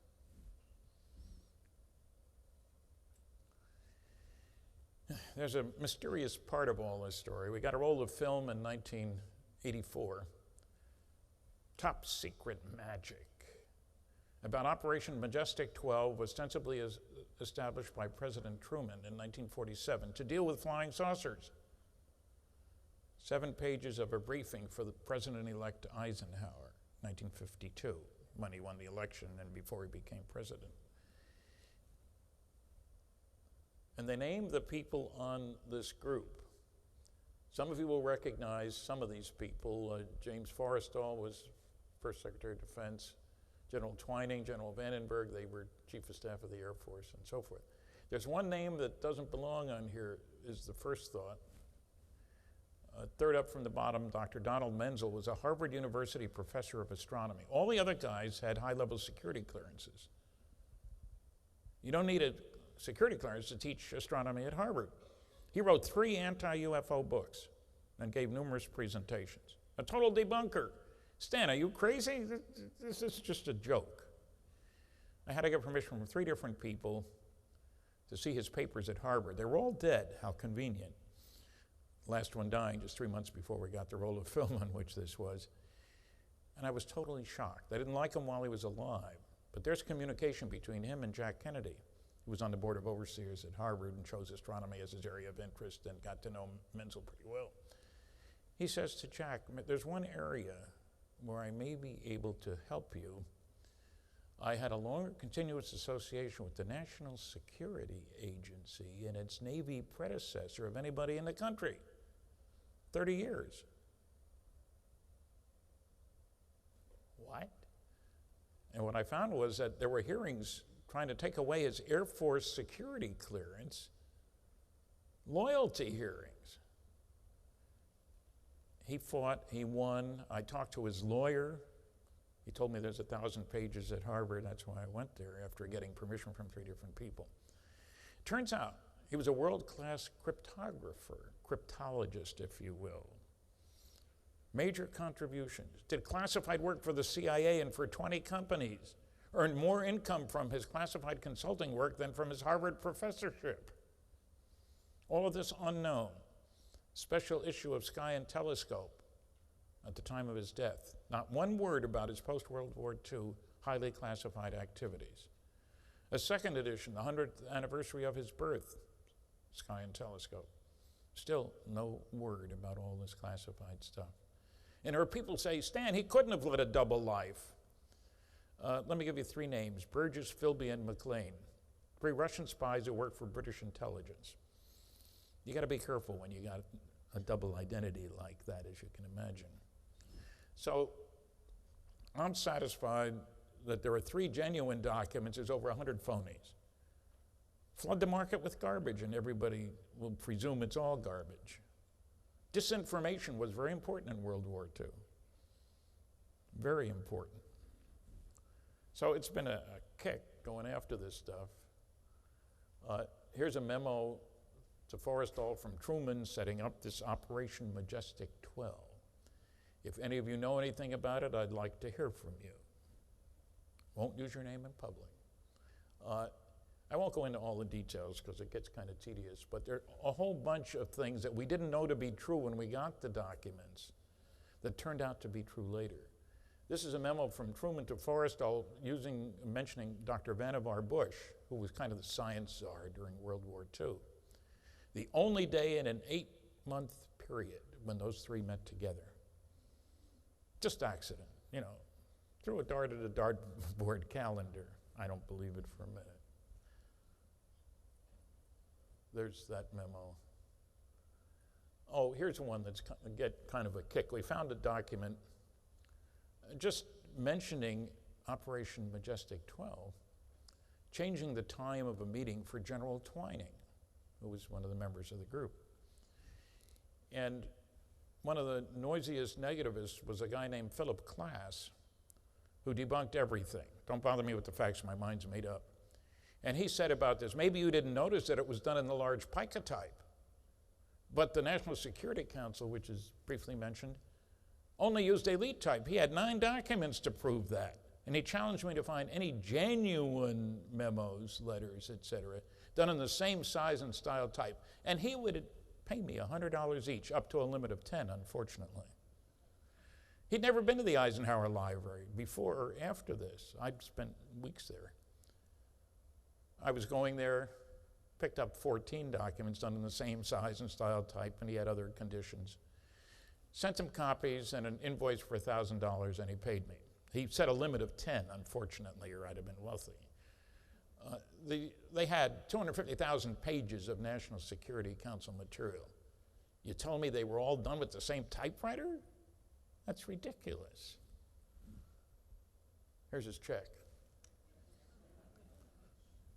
There's a mysterious part of all this story. We got a roll of film in 1984, Top Secret Magic, about Operation Majestic 12, ostensibly established by President Truman in 1947 to deal with flying saucers. 7 pages of a briefing for the President-elect Eisenhower, 1952, when he won the election and before he became president. And they named the people on this group. Some of you will recognize some of these people. James Forrestal was First Secretary of Defense. General Twining, General Vandenberg, they were Chief of Staff of the Air Force, and so forth. There's one name that doesn't belong on here, is the first thought. Third up from the bottom, Dr. Donald Menzel was a Harvard University professor of astronomy. All the other guys had high-level security clearances. You don't need a security clearance to teach astronomy at Harvard. He wrote 3 anti-UFO books and gave numerous presentations. A total debunker. Stan, are you crazy? This is just a joke. I had to get permission from 3 different people to see his papers at Harvard. They were all dead. How convenient. The last one dying just 3 months before we got the roll of film on which this was. And I was totally shocked. I didn't like him while he was alive, but there's communication between him and Jack Kennedy, who was on the board of overseers at Harvard and chose astronomy as his area of interest and got to know Menzel pretty well. He says to Jack, there's one area where I may be able to help you. I had a longer continuous association with the National Security Agency and its Navy predecessor of anybody in the country. 30 years. What? And what I found was that there were hearings trying to take away his Air Force security clearance, loyalty hearings. He fought, he won. I talked to his lawyer. He told me there's 1,000 pages at Harvard. That's why I went there after getting permission from 3 different people. Turns out he was a world-class cryptographer, cryptologist, if you will. Major contributions. Did classified work for the CIA and for 20 companies. Earned more income from his classified consulting work than from his Harvard professorship. All of this unknown. Special issue of Sky and Telescope at the time of his death. Not one word about his post-World War II highly classified activities. A second edition, the 100th anniversary of his birth, Sky and Telescope. Still no word about all this classified stuff. And there are people say, Stan, he couldn't have led a double life. Let me give you 3 names, Burgess, Philby, and McLean. 3 Russian spies who worked for British intelligence. You got to be careful when you got a double identity like that, as you can imagine. So I'm satisfied that there are 3 genuine documents. There's over 100 phonies. Flood the market with garbage, and everybody will presume it's all garbage. Disinformation was very important in World War II. Very important. So it's been a kick going after this stuff. Here's a memo to Forrestal from Truman setting up this Operation Majestic 12. If any of you know anything about it, I'd like to hear from you. Won't use your name in public. I won't go into all the details because it gets kind of tedious, but there are a whole bunch of things that we didn't know to be true when we got the documents that turned out to be true later. This is a memo from Truman to Forrestal mentioning Dr. Vannevar Bush, who was kind of the science czar during World War II. The only day in an 8-month period when those three met together. Just accident, you know. Threw a dart at a dartboard calendar. I don't believe it for a minute. There's that memo. Oh, here's one that's get kind of a kick. We found a document just mentioning Operation Majestic 12, changing the time of a meeting for General Twining, who was one of the members of the group. And one of the noisiest negativists was a guy named Philip Klass, who debunked everything. Don't bother me with the facts, my mind's made up. And he said about this, maybe you didn't notice that it was done in the large pica type, but the National Security Council, which is briefly mentioned, only used elite type. He had 9 documents to prove that. And he challenged me to find any genuine memos, letters, etc., done in the same size and style type. And he would pay me $100 each, up to a limit of 10, unfortunately. He'd never been to the Eisenhower Library before or after this. I'd spent weeks there. I was going there, picked up 14 documents done in the same size and style type, and he had other conditions. Sent him copies and an invoice for $1,000, and he paid me. He set a limit of 10, unfortunately, or I'd have been wealthy. They had 250,000 pages of National Security Council material. You tell me they were all done with the same typewriter? That's ridiculous. Here's his check.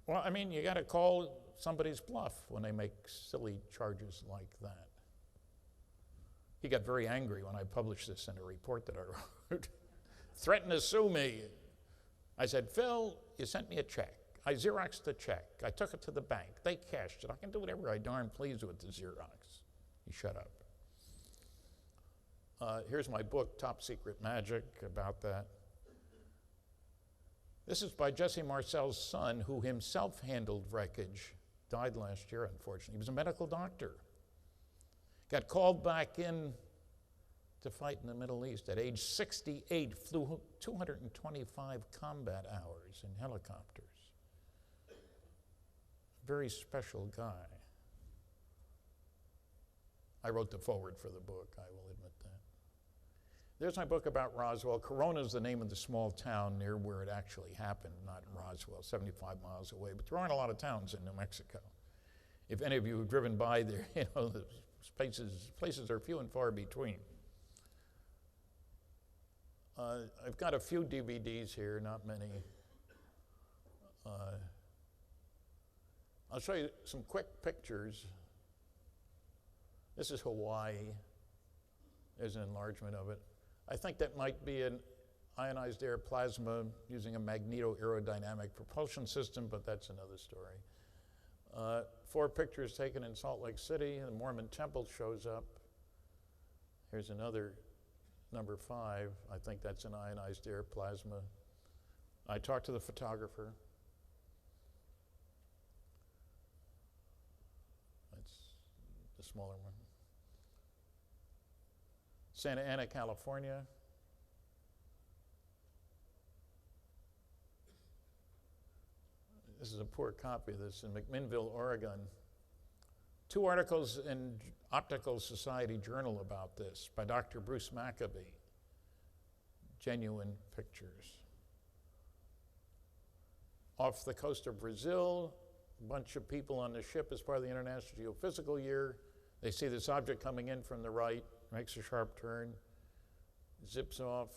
Well, I mean, you got to call somebody's bluff when they make silly charges like that. He got very angry when I published this in a report that I wrote. Threatened to sue me. I said, Phil, you sent me a check. I Xeroxed the check. I took it to the bank. They cashed it. I can do whatever I darn please with the Xerox. He shut up. Here's my book, Top Secret Magic, about that. This is by Jesse Marcel's son, who himself handled wreckage. Died last year, unfortunately. He was a medical doctor. Got called back in to fight in the Middle East. At age 68, flew 225 combat hours in helicopters. Very special guy. I wrote the foreword for the book, I will admit that. There's my book about Roswell. Corona is the name of the small town near where it actually happened, not Roswell, 75 miles away. But there aren't a lot of towns in New Mexico. If any of you have driven by there, you know, the places are few and far between. I've got a few DVDs here, not many. I'll show you some quick pictures. This is Hawaii. There's an enlargement of it. I think that might be an ionized air plasma using a magneto-aerodynamic propulsion system, but that's another story. 4 pictures taken in Salt Lake City. The Mormon Temple shows up. Here's another, number 5. I think that's an ionized air plasma. I talked to the photographer. That's the smaller one. Santa Ana, California. This is a poor copy of this in McMinnville, Oregon. 2 articles in Optical Society Journal about this by Dr. Bruce Maccabee. Genuine pictures. Off the coast of Brazil, a bunch of people on the ship as part of the International Geophysical Year. They see this object coming in from the right, makes a sharp turn, zips off.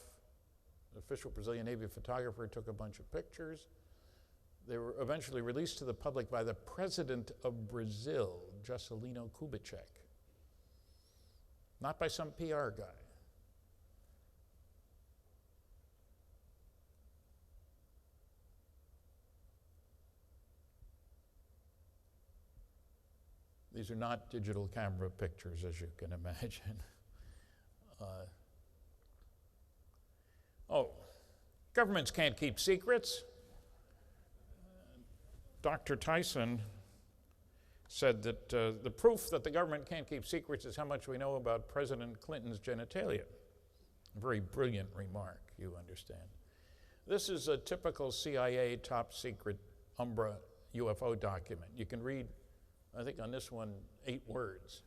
The official Brazilian Navy photographer took a bunch of pictures. They were eventually released to the public by the president of Brazil, Juscelino Kubitschek, not by some PR guy. These are not digital camera pictures, as you can imagine. Governments can't keep secrets. Dr. Tyson said that the proof that the government can't keep secrets is how much we know about President Clinton's genitalia. A very brilliant remark, you understand. This is a typical CIA top secret Umbra UFO document. You can read, I think on this one, 8 words.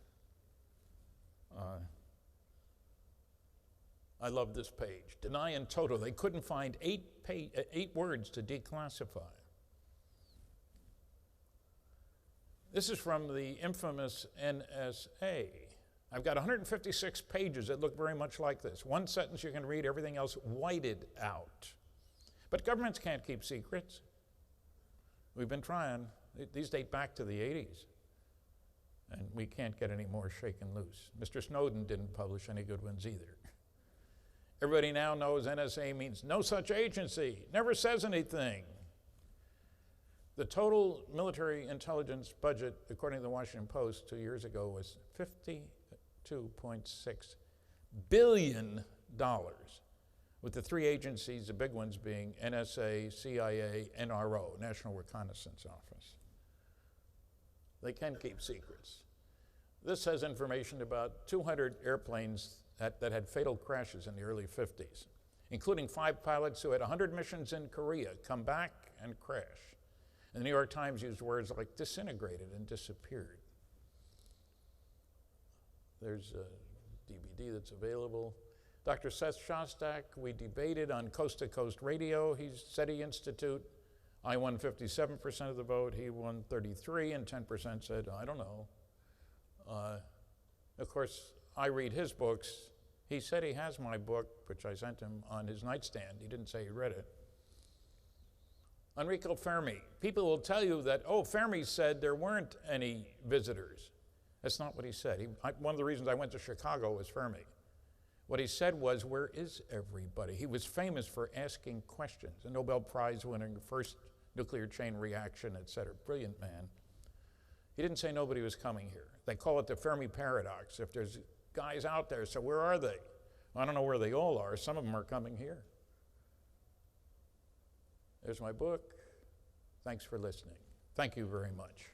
I love this page. Deny in total. They couldn't find 8 words to declassify. This is from the infamous NSA. I've got 156 pages that look very much like this. One sentence you can read, everything else whited out. But governments can't keep secrets. We've been trying. These date back to the 80s. And we can't get any more shaken loose. Mr. Snowden didn't publish any good ones either. Everybody now knows NSA means no such agency, never says anything. The total military intelligence budget, according to the Washington Post 2 years ago, was $52.6 billion, with the 3 agencies, the big ones being NSA, CIA, NRO, National Reconnaissance Office. They can keep secrets. This has information about 200 airplanes that had fatal crashes in the early 50s, including 5 pilots who had 100 missions in Korea, come back and crash. And the New York Times used words like disintegrated and disappeared. There's a DVD that's available. Dr. Seth Shostak, we debated on Coast to Coast Radio. He said he Institute. I won 57% of the vote. He won 33%, and 10% said, I don't know. Of course, I read his books. He said he has my book, which I sent him, on his nightstand. He didn't say he read it. Enrico Fermi. People will tell you that, Fermi said there weren't any visitors. That's not what he said. One of the reasons I went to Chicago was Fermi. What he said was, where is everybody? He was famous for asking questions. A Nobel Prize winning, first nuclear chain reaction, et cetera. Brilliant man. He didn't say nobody was coming here. They call it the Fermi paradox. If there's guys out there, so where are they? I don't know where they all are. Some of them are coming here. There's my book. Thanks for listening. Thank you very much.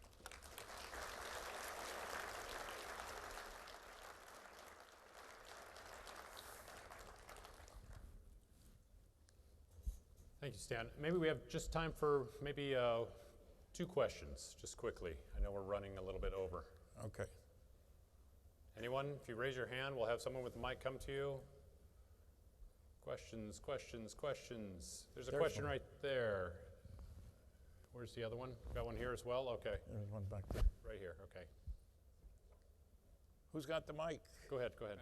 Thank you, Stan. Maybe we have just time for maybe 2 questions, just quickly. I know we're running a little bit over. Okay. Anyone? If you raise your hand, we'll have someone with the mic come to you. Questions, questions, questions. There's a question right there. Where's the other one? Got one here as well? Okay. There's one back there. Right here, okay. Who's got the mic? Go ahead, go ahead.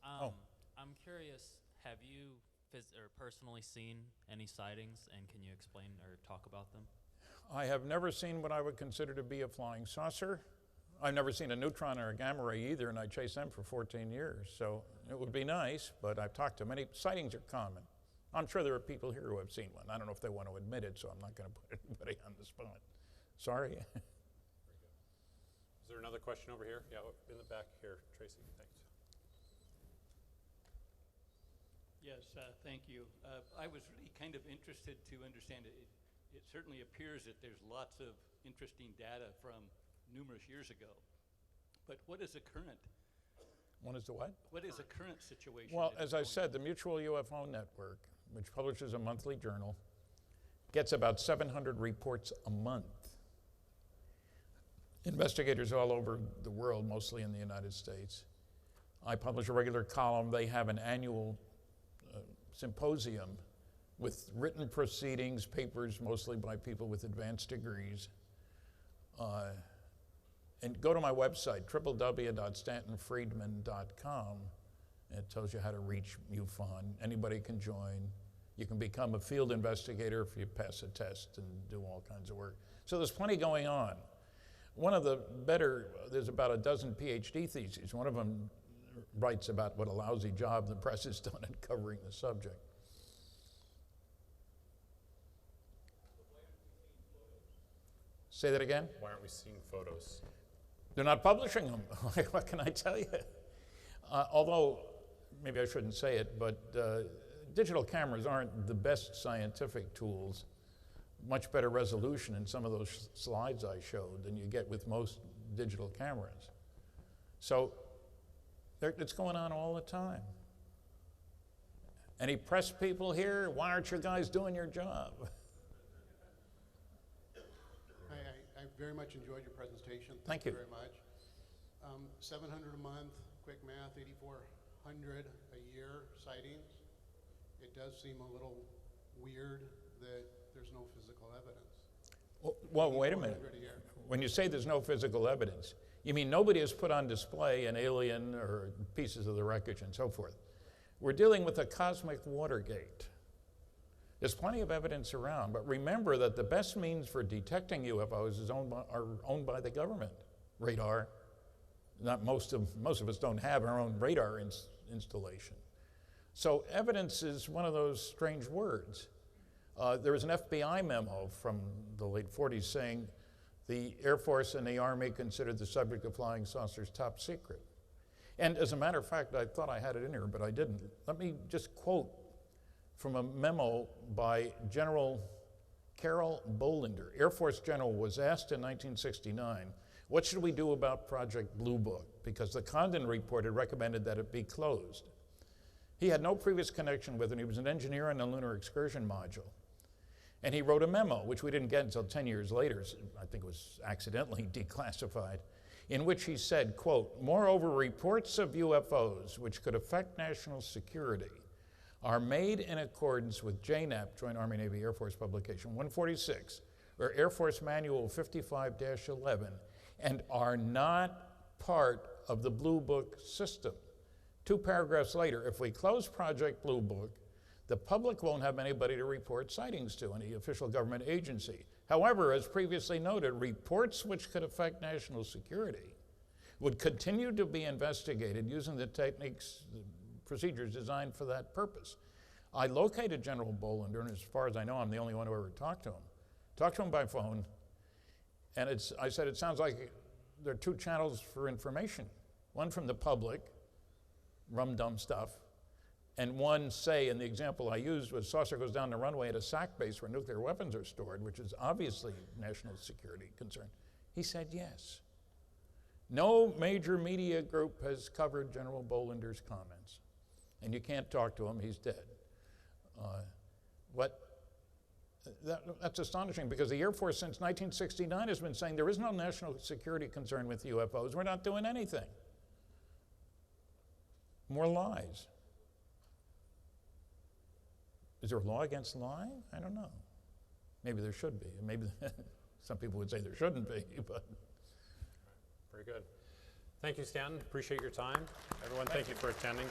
Right. I'm curious, have you personally seen any sightings, and can you explain or talk about them? I have never seen what I would consider to be a flying saucer. I've never seen a neutron or a gamma ray either, and I chased them for 14 years. So it would be nice, but I've talked to many. Sightings are common. I'm sure there are people here who have seen one. I don't know if they want to admit it, so I'm not going to put anybody on the spot. Sorry. Is there another question over here? Yeah, in the back here, Tracy, thanks. Yes, thank you. I was really kind of interested to understand it. It certainly appears that there's lots of interesting data from numerous years ago. But what is the current? What is the what? What is the current situation? Well, as I said, the Mutual UFO Network, which publishes a monthly journal, gets about 700 reports a month. Investigators all over the world, mostly in the United States. I publish a regular column. They have an annual symposium with written proceedings, papers mostly by people with advanced degrees. And go to my website, www.stantonfriedman.com. It tells you how to reach MUFON. Anybody can join. You can become a field investigator if you pass a test and do all kinds of work. So there's plenty going on. One of the better, there's about a dozen PhD theses. One of them writes about what a lousy job the press has done in covering the subject. Say that again? Why aren't we seeing photos? They're not publishing them. What can I tell you? Although, maybe I shouldn't say it, but digital cameras aren't the best scientific tools. Much better resolution in some of those slides I showed than you get with most digital cameras. So it's going on all the time. Any press people here? Why aren't you guys doing your job? I very much enjoyed your presentation. Thank you very much. 700 a month, quick math, 8,400 a year sightings. It does seem a little weird that there's no physical evidence. Well, wait a minute. When you say there's no physical evidence, you mean nobody has put on display an alien or pieces of the wreckage and so forth. We're dealing with a cosmic Watergate. There's plenty of evidence around, but remember that the best means for detecting UFOs are owned by the government. Radar. Not most of us don't have our own radar installation. So evidence is one of those strange words. There was an FBI memo from the late 40s saying the Air Force and the Army considered the subject of flying saucers top secret. And as a matter of fact, I thought I had it in here, but I didn't. Let me just quote from a memo by General Carol Bolender. Air Force General was asked in 1969, what should we do about Project Blue Book? Because the Condon report had recommended that it be closed. He had no previous connection with it. He was an engineer on the Lunar Excursion Module. And he wrote a memo, which we didn't get until 10 years later, I think it was accidentally declassified, in which he said, quote, moreover, reports of UFOs which could affect national security are made in accordance with JNAP, Joint Army Navy Air Force Publication 146, or Air Force Manual 55-11, and are not part of the Blue Book system. 2 paragraphs later, if we close Project Blue Book, the public won't have anybody to report sightings to, any official government agency. However, as previously noted, reports which could affect national security would continue to be investigated using the techniques, procedures designed for that purpose. I located General Bolender, and as far as I know, I'm the only one who ever talked to him. Talked to him by phone, and I said, it sounds like there are 2 channels for information. One from the public, rum-dum stuff, and one, say, in the example I used, was saucer goes down the runway at a SAC base where nuclear weapons are stored, which is obviously national security concern. He said yes. No major media group has covered General Bolender's comments. And you can't talk to him, he's dead. That's astonishing because the Air Force since 1969 has been saying there is no national security concern with UFOs. We're not doing anything. More lies. Is there a law against lying? I don't know. Maybe there should be. Maybe some people would say there shouldn't be, but. Very good. Thank you, Stanton. Appreciate your time. Everyone, thank you for attending.